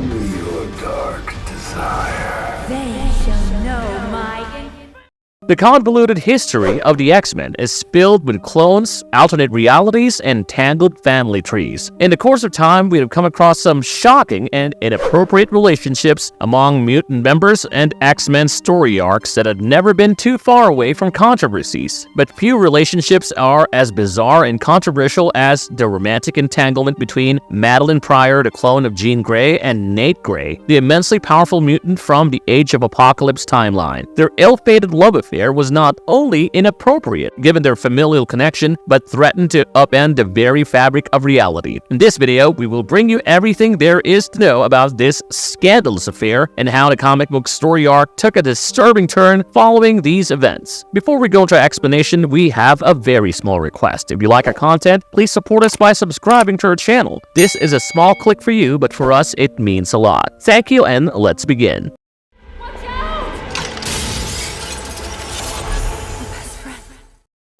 me your dark desire. They shall know my... The convoluted history of the X-Men is filled with clones, alternate realities, and tangled family trees. In the course of time, we have come across some shocking and inappropriate relationships among mutant members and X-Men story arcs that have never been too far away from controversies. But few relationships are as bizarre and controversial as the romantic entanglement between Madelyne Pryor, the clone of Jean Grey, and Nate Grey, the immensely powerful mutant from the Age of Apocalypse timeline. Their ill-fated love affair was not only inappropriate given their familial connection, but threatened to upend the very fabric of reality. In this video, we will bring you everything there is to know about this scandalous affair and how the comic book story arc took a disturbing turn following these events. Before we go into our explanation, we have a very small request. If you like our content, please support us by subscribing to our channel. This is a small click for you, but for us, it means a lot. Thank you, and let's begin.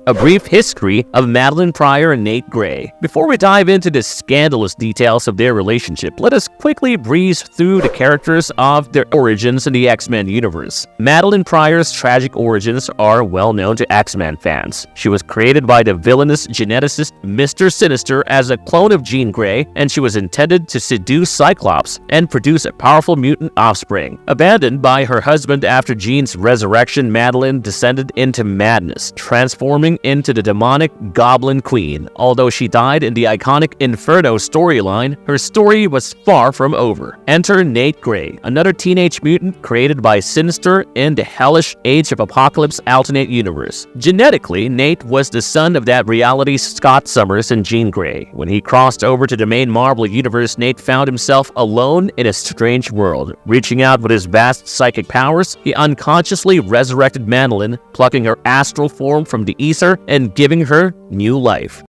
A brief history of Madelyne Pryor and Nate Grey. Before we dive into the scandalous details of their relationship, let us quickly breeze through the characters of their origins in the X-Men universe. Madelyne Pryor's tragic origins are well known to X-Men fans. She was created by the villainous geneticist Mr. Sinister as a clone of Jean Grey, and she was intended to seduce Cyclops and produce a powerful mutant offspring. Abandoned by her husband after Jean's resurrection, Madelyne descended into madness, transforming into the demonic Goblin Queen. Although she died in the iconic Inferno storyline, her story was far from over. Enter Nate Grey, another teenage mutant created by Sinister in the hellish Age of Apocalypse alternate universe. Genetically, Nate was the son of that reality's Scott Summers and Jean Grey. When he crossed over to the main Marvel universe, Nate found himself alone in a strange world. Reaching out with his vast psychic powers, he unconsciously resurrected Madelyne, plucking her astral form from the ether and giving her new life.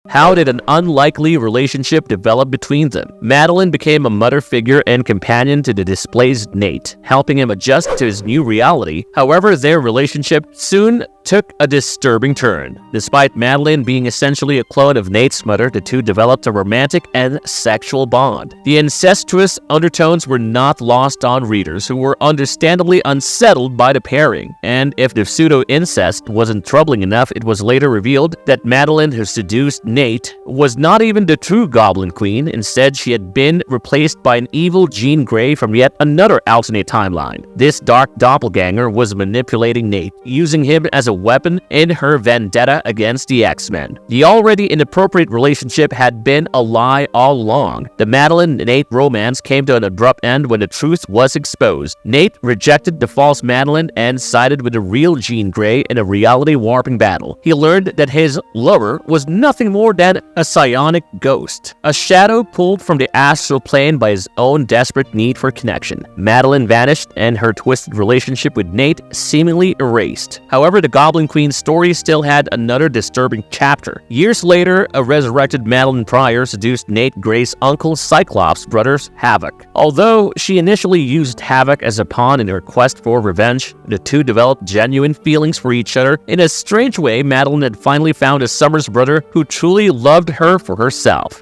How did an unlikely relationship develop between them? Madelyne became a mother figure and companion to the displaced Nate, helping him adjust to his new reality. However, their relationship soon took a disturbing turn. Despite Madelyne being essentially a clone of Nate's mother, the two developed a romantic and sexual bond. The incestuous undertones were not lost on readers, who were understandably unsettled by the pairing. And if the pseudo-incest wasn't troubling enough, it was later revealed that Madelyne, who seduced Nate, was not even the true Goblin Queen. Instead, she had been replaced by an evil Jean Grey from yet another alternate timeline. This dark doppelganger was manipulating Nate, using him as a weapon in her vendetta against the X-Men. The already inappropriate relationship had been a lie all along. The Madelyne-Nate romance came to an abrupt end when the truth was exposed. Nate rejected the false Madelyne and sided with the real Jean Grey in a reality-warping battle. He learned that his lover was nothing more than a psionic ghost, a shadow pulled from the astral plane by his own desperate need for connection. Madelyne vanished, and her twisted relationship with Nate seemingly erased. However, the Goblin Queen's story still had another disturbing chapter. Years later, a resurrected Madelyne Pryor seduced Nate Grey's uncle Cyclops' brother Havoc. Although she initially used Havoc as a pawn in her quest for revenge, the two developed genuine feelings for each other. In a strange way, Madelyne had finally found a Summers brother who truly loved her for herself.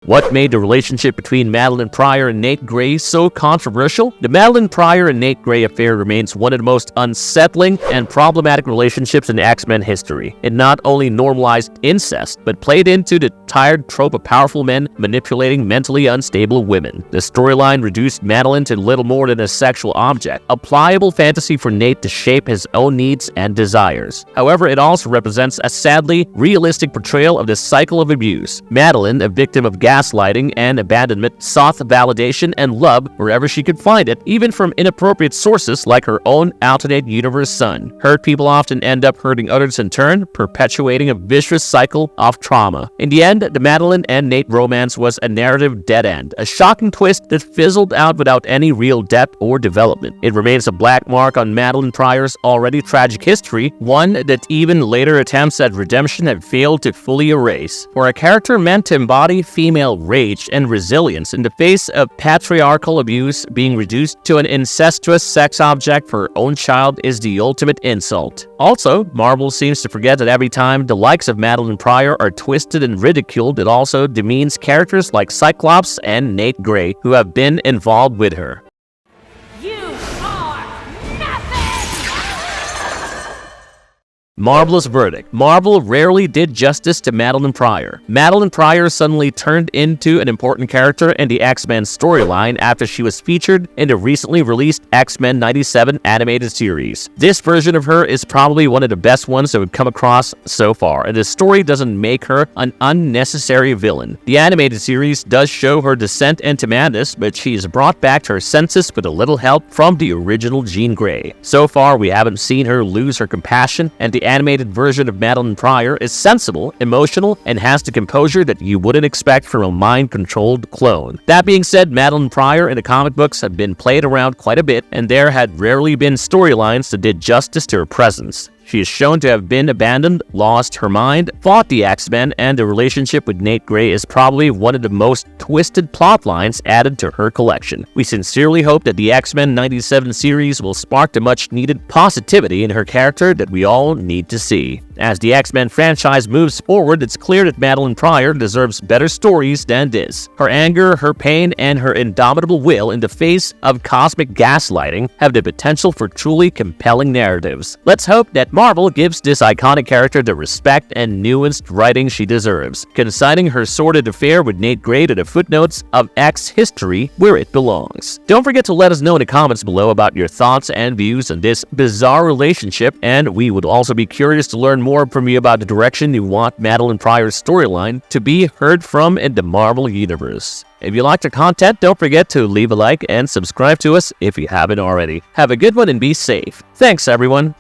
What made the relationship between Madelyne Pryor and Nate Grey so controversial? The Madelyne Pryor and Nate Grey affair remains one of the most unsettling and problematic relationships in X-Men history. It not only normalized incest, but played into the tired trope of powerful men manipulating mentally unstable women. The storyline reduced Madelyne to little more than a sexual object, a pliable fantasy for Nate to shape his own needs and desires. However, it also represents a sadly realistic portrayal of the cycle of abuse. Madelyne, a victim of gaslighting and abandonment, sought validation and love wherever she could find it, even from inappropriate sources like her own alternate universe son. Hurt people often end up hurting others in turn, perpetuating a vicious cycle of trauma. In the end, the Madelyne and Nate romance was a narrative dead end, a shocking twist that fizzled out without any real depth or development. It remains a black mark on Madelyne Pryor's already tragic history, one that even later attempts at redemption have failed to fully erase. For a character meant to embody female female rage and resilience in the face of patriarchal abuse. Being reduced to an incestuous sex object for her own child is the ultimate insult. Also, Marvel seems to forget that every time the likes of Madelyne Pryor are twisted and ridiculed, it also demeans characters like Cyclops and Nate Gray, who have been involved with her. You are nothing! Marvelous verdict. Marvel rarely did justice to Madelyne Pryor. Madelyne Pryor suddenly turned into an important character in the X-Men storyline after she was featured in the recently released X-Men 97 animated series. This version of her is probably one of the best ones that we've come across so far, and the story doesn't make her an unnecessary villain. The animated series does show her descent into madness, but she is brought back to her senses with a little help from the original Jean Grey. So far, we haven't seen her lose her compassion, and the animated version of Madelyne Pryor is sensible, emotional, and has the composure that you wouldn't expect from a mind-controlled clone. That being said, Madelyne Pryor in the comic books have been played around quite a bit, and there had rarely been storylines that did justice to her presence. She is shown to have been abandoned, lost her mind, fought the X-Men, and the relationship with Nate Gray is probably one of the most twisted plot lines added to her collection. We sincerely hope that the X-Men 97 series will spark the much-needed positivity in her character that we all need to see. As the X-Men franchise moves forward, it's clear that Madelyne Pryor deserves better stories than this. Her anger, her pain, and her indomitable will in the face of cosmic gaslighting have the potential for truly compelling narratives. Let's hope that Marvel gives this iconic character the respect and nuanced writing she deserves, consigning her sordid affair with Nate Gray to the footnotes of X history where it belongs. Don't forget to let us know in the comments below about your thoughts and views on this bizarre relationship, and we would also be curious to learn more from you about the direction you want Madelyne Pryor's storyline to be heard from in the Marvel Universe. If you liked our content, don't forget to leave a like and subscribe to us if you haven't already. Have a good one and be safe. Thanks, everyone.